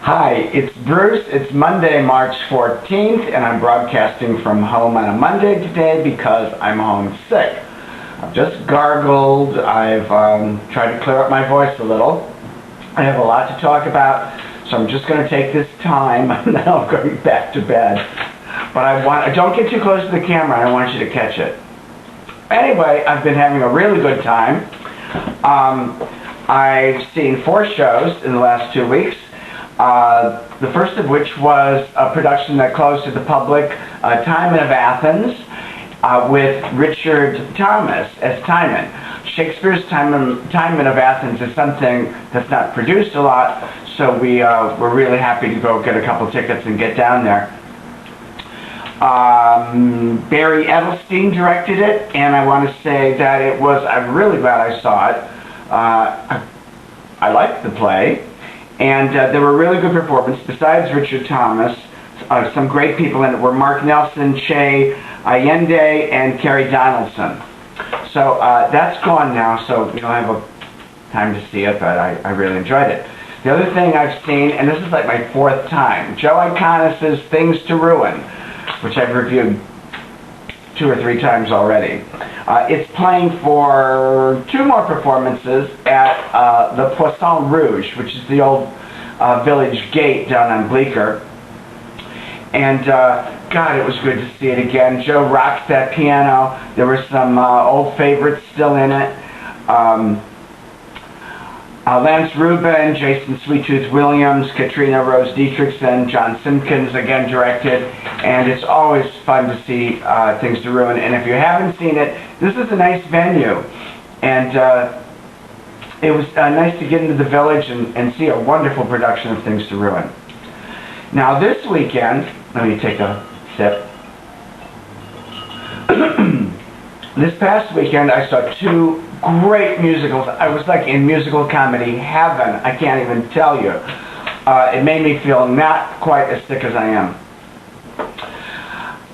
Hi, it's Bruce. It's Monday, March 14th, and I'm broadcasting from home on a Monday today because I'm homesick. I've just gargled. I've tried to clear up my voice a little. I have a lot to talk about, so I'm just going to take this time, and then I'm going back to bed. But don't get too close to the camera. I don't want you to catch it. Anyway, I've been having a really good time. I've seen 4 shows in the last 2 weeks. The first of which was a production that closed to the public, Timon of Athens, with Richard Thomas as Timon. Shakespeare's Timon of Athens is something that's not produced a lot, so we're really happy to go get a couple tickets and get down there. Barry Edelstein directed it, and I want to say that I'm really glad I saw it. I liked the play. And there were really good performances. Besides Richard Thomas, some great people in it were Mark Nelson, Che Allende, and Carrie Donaldson. So that's gone now, so you'll have time to see it, but I really enjoyed it. The other thing I've seen, and this is like my 4th time, Joe Iconis' Things to Ruin, which I've reviewed 2 or 3 times already. It's playing for 2 more performances at the Poisson Rouge, which is the old village gate down on Bleecker. And God, it was good to see it again. Joe rocks that piano. There were some old favorites still in it. Lance Rubin, Jason Sweet Tooth Williams, Katrina Rose Dietrichson, John Simpkins again directed, and it's always fun to see Things to Ruin. And if you haven't seen it, this is a nice venue, and it was nice to get into the village and see a wonderful production of Things to Ruin. Now this weekend, let me take a sip. This past weekend I saw 2 great musicals. I was like in musical comedy heaven. I can't even tell you. It made me feel not quite as sick as I am.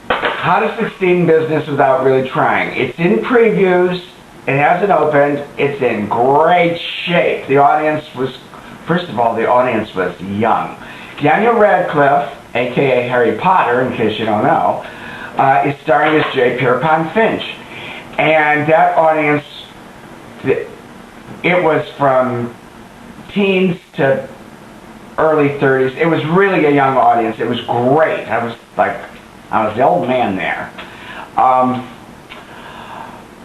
How to Succeed in Business Without Really Trying. It's in previews. It hasn't opened. It's in great shape. The audience was, first of all, the audience was young. Daniel Radcliffe, aka Harry Potter, in case you don't know, is starring as J. Pierpont Finch. And that audience, it was from teens to early 30s. It was really a young audience. It was great. I was the old man there.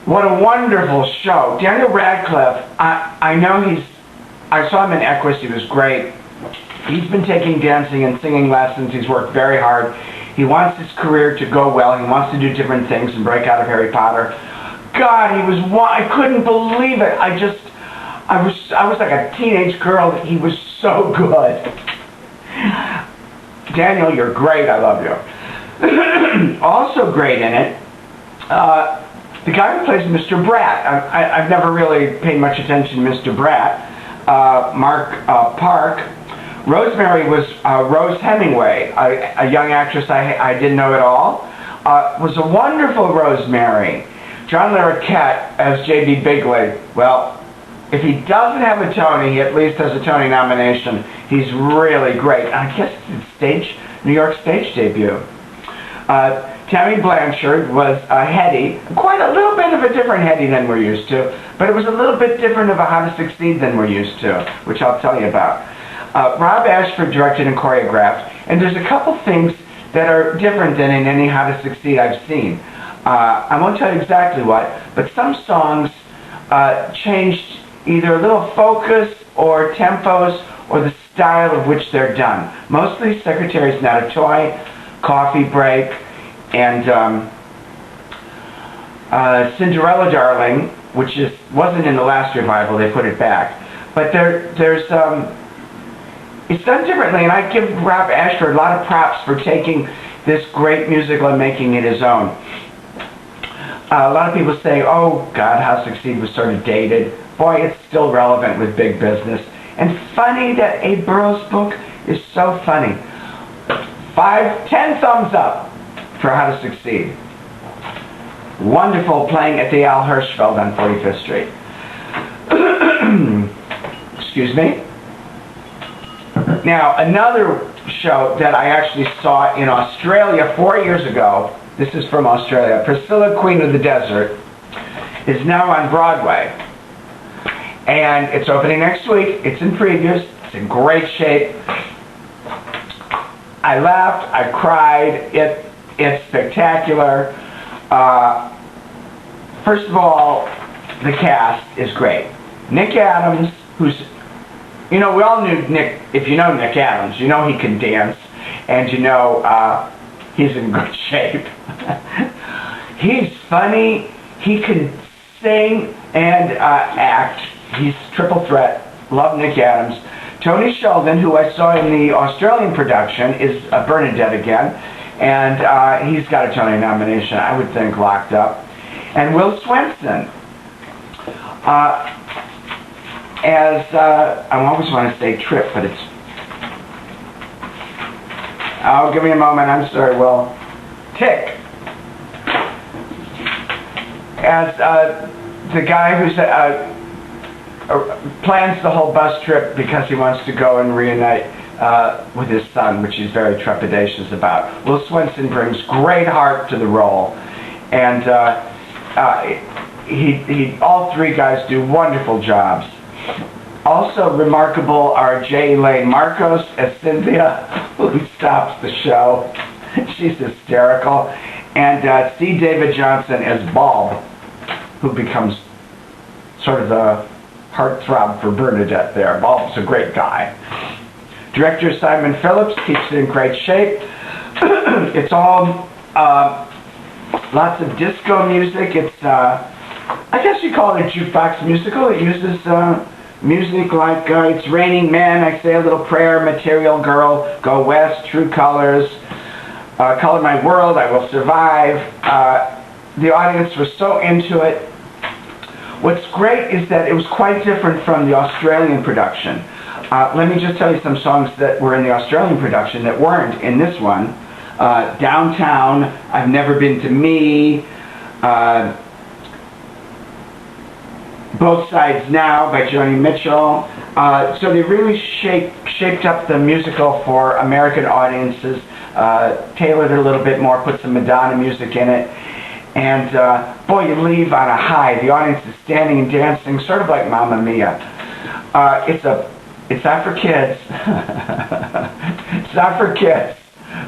What a wonderful show. Daniel Radcliffe, I saw him in Equus. He was great. He's been taking dancing and singing lessons. He's worked very hard. He wants his career to go well. He wants to do different things and break out of Harry Potter. God, I couldn't believe it. I was like a teenage girl. He was so good. Daniel, you're great. I love you. Also great in it, the guy who plays Mr. Bratt. I've never really paid much attention to Mr. Bratt. Mark Park. Rosemary was Rose Hemingway, a young actress I didn't know at all. Was a wonderful Rosemary. John Larroquette as J.B. Bigley. Well, if he doesn't have a Tony, he at least has a Tony nomination. He's really great. I guess it's his New York stage debut. Tammy Blanchard was Hetty. Quite a little bit of a different Hetty than we're used to, but it was a little bit different of a How to Succeed than we're used to, which I'll tell you about. Rob Ashford directed and choreographed, and there's a couple things that are different than in any How to Succeed I've seen. I won't tell you exactly what, but some songs changed either a little focus or tempos or the style of which they're done. Mostly Secretary's Not a Toy, Coffee Break, and Cinderella Darling, which wasn't in the last revival. They put it back. But there's it's done differently, and I give Rob Ashford a lot of props for taking this great musical and making it his own. A lot of people say, oh God, How to Succeed was sort of dated. Boy, it's still relevant with big business. And funny that Abe Burrow's book is so funny. 10 thumbs up for How to Succeed. Wonderful, playing at the Al Hirschfeld on 45th Street. Excuse me. Now, another show that I actually saw in Australia 4 years ago, this is from Australia, Priscilla, Queen of the Desert, is now on Broadway. And it's opening next week. It's in previews. It's in great shape. I laughed. I cried. It's spectacular. First of all, the cast is great. Nick Adams, who's, you know, we all knew Nick. If you know Nick Adams, you know he can dance, and you know he's in good shape. He's funny. He can sing and act. He's triple threat. Love Nick Adams. Tony Sheldon, who I saw in the Australian production, is Bernadette again, and he's got a Tony nomination, I would think, locked up. And Will Swenson, as I always want to say Trip, but it's, oh, give me a moment, I'm sorry, Will. Tick, as the guy who's plans the whole bus trip because he wants to go and reunite with his son, which he's very trepidatious about. Will Swenson brings great heart to the role, and all three guys do wonderful jobs. Also remarkable are J. Elaine Marcos as Cynthia, who stops the show. She's hysterical. And C. David Johnson as Bob, who becomes sort of the heartthrob for Bernadette there. Bob's a great guy. Director Simon Phillips keeps it in great shape. It's all lots of disco music. It's, I guess you call it a jukebox musical. It uses music like It's Raining Men, I Say a Little Prayer, Material Girl, Go West, True Colors, Color My World, I Will Survive. The audience was so into it. What's great is that it was quite different from the Australian production. Let me just tell you some songs that were in the Australian production that weren't in this one. Downtown, I've Never Been to Me, Both Sides Now by Joni Mitchell. So they really shaped up the musical for American audiences, tailored it a little bit more, put some Madonna music in it. And boy, you leave on a high. The audience is standing and dancing, sort of like Mamma Mia. It's not for kids. It's not for kids,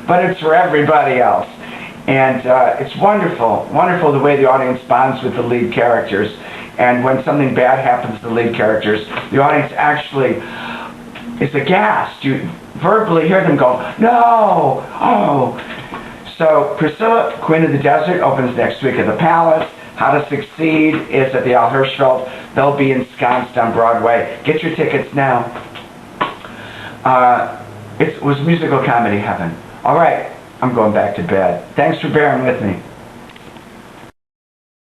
but it's for everybody else. And it's wonderful, wonderful the way the audience bonds with the lead characters. And when something bad happens to the lead characters, the audience actually is aghast. You verbally hear them go, "No! Oh!" So Priscilla, Queen of the Desert, opens next week at the Palace. How to Succeed is at the Al Hirschfeld. They'll be ensconced on Broadway. Get your tickets now. It was musical comedy heaven. All right, I'm going back to bed. Thanks for bearing with me.